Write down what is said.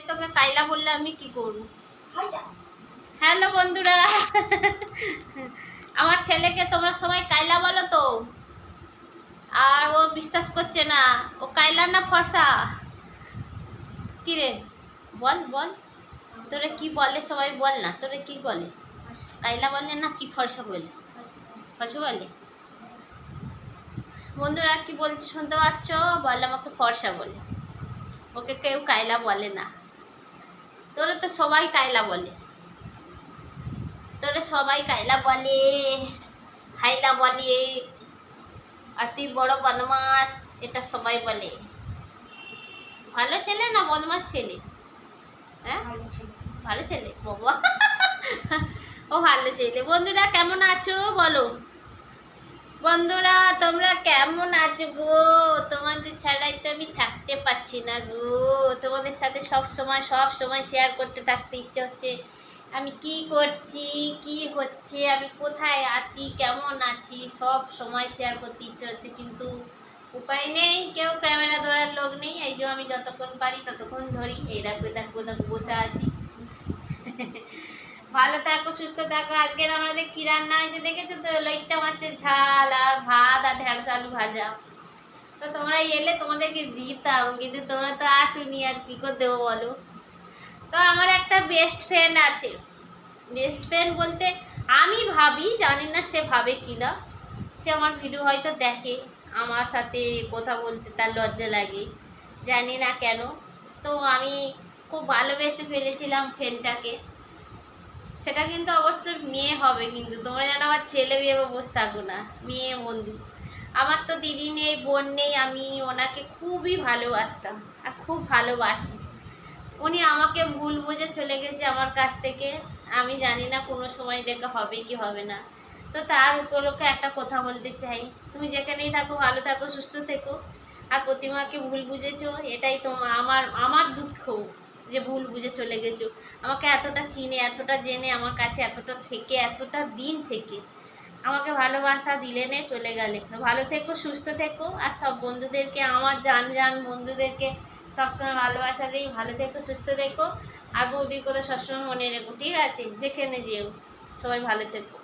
তোকে কাইলা বললে আমি কি করব? হ্যালো বন্ধুরা, আমার ছেলেকে তোমরা সবাই কাইলা বলো তো, আর ও বিশ্বাস করছে না। ও কাইলা না ফর্সা? কি রে, বল বল, তোরে কি বলে সবাই? বল না, তোরে কি বলে? কাইলা বলে না কি ফর্সা বলে? ফর্সা বলে। বন্ধুরা কি বলছে শুনতে পাচ্ছ? বলে আমাকে ফর্সা বলে, ওকে কেউ কাইলা বলে না। তোরে তো সবাই কাইলা বলে, তোরে সবাই কাইলা বলে, হাইলা বলে, আর তুই বড় বদমাস, এটা সবাই বলে। ভালো ছেলে না বদমাস ছেলে? হ্যাঁ, ভালো ছেলে বাবা। ও ভালো ছেলে। বন্ধুরা কেমন আছো বলো? বন্ধুরা তোমরা কেমন আছো গো? তোমাদের ছাড়াই তো আমি থাকতে পারছি না গো। তোমাদের সাথে সব সময় শেয়ার করতে থাকতে ইচ্ছে হচ্ছে। আমি কি করছি, কি হচ্ছে, আমি কোথায় আছি, কেমন আছি, সব সময় শেয়ার করতে ইচ্ছে হচ্ছে, কিন্তু উপায় নেই, কেউ ক্যামেরা ধরার লোক নেই। এই যে আমি যতক্ষণ পারি ততক্ষণ ধরি। এই দেখো দেখো দেখো বসে আছি। ভালো থাকো, সুস্থ থাকো। আজকের আমাদের কি রান্না হয়েছে দেখেছো তো? লইট্টা মাছের ঝাল আর ভাত আর ঢেঁড়স আলু ভাজা। তো তোমরা এলে তোমাদেরকে দিতাম, কিন্তু তোমরা তো আসোনি, আর কি করে দেবো বলো? তো আমার একটা বেস্ট ফ্রেন্ড আছে। বেস্ট ফ্রেন্ড বলতে আমি ভাবি, জানি না সে ভাবে কিনা। সে আমার ভিডিও হয়তো দেখে, আমার সাথে কথা বলতে তার লজ্জা লাগে, জানি না কেন। তো আমি খুব ভালোবেসে ফেলেছিলাম ফ্রেন্ডটাকে। সেটা কিন্তু অবশ্যই মেয়ে হবে, কিন্তু তোমরা যেন আমার ছেলে ভেবে বসে থাকো না। মেয়ে বন্ধু। আমার তো দিদি নেই, বোন নেই, আমি ওনাকে খুবই ভালোবাসতাম আর খুব ভালোবাসি। উনি আমাকে ভুল বুঝে চলে গেছে আমার কাছ থেকে। আমি জানি না কোনো সময় দেখা হবে কি হবে না। তো তার উপলক্ষে একটা কথা বলতে চাই, তুমি যেখানেই থাকো ভালো থাকো, সুস্থ থেকো। আর প্রতিমাকে ভুল বুঝেছো, এটাই তো আমার আমার দুঃখ, যে ভুল বুঝে চলে গেছো। আমাকে এতটা চিনে, এতটা জেনে, আমার কাছে এতটা থেকে, এতটা দিন থেকে আমাকে ভালোবাসা দিলে নে চলে গেলে। তো ভালো থেকো, সুস্থ থেকো। আর সব বন্ধুদেরকে, আমার জান জান বন্ধুদেরকে সবসময় ভালোবাসা দিই। ভালো থেকো, সুস্থ থেকো। আর বৌদির কথা সবসময় মনে রেখো, ঠিক আছে? যেখানে যেও সবাই ভালো থেকো।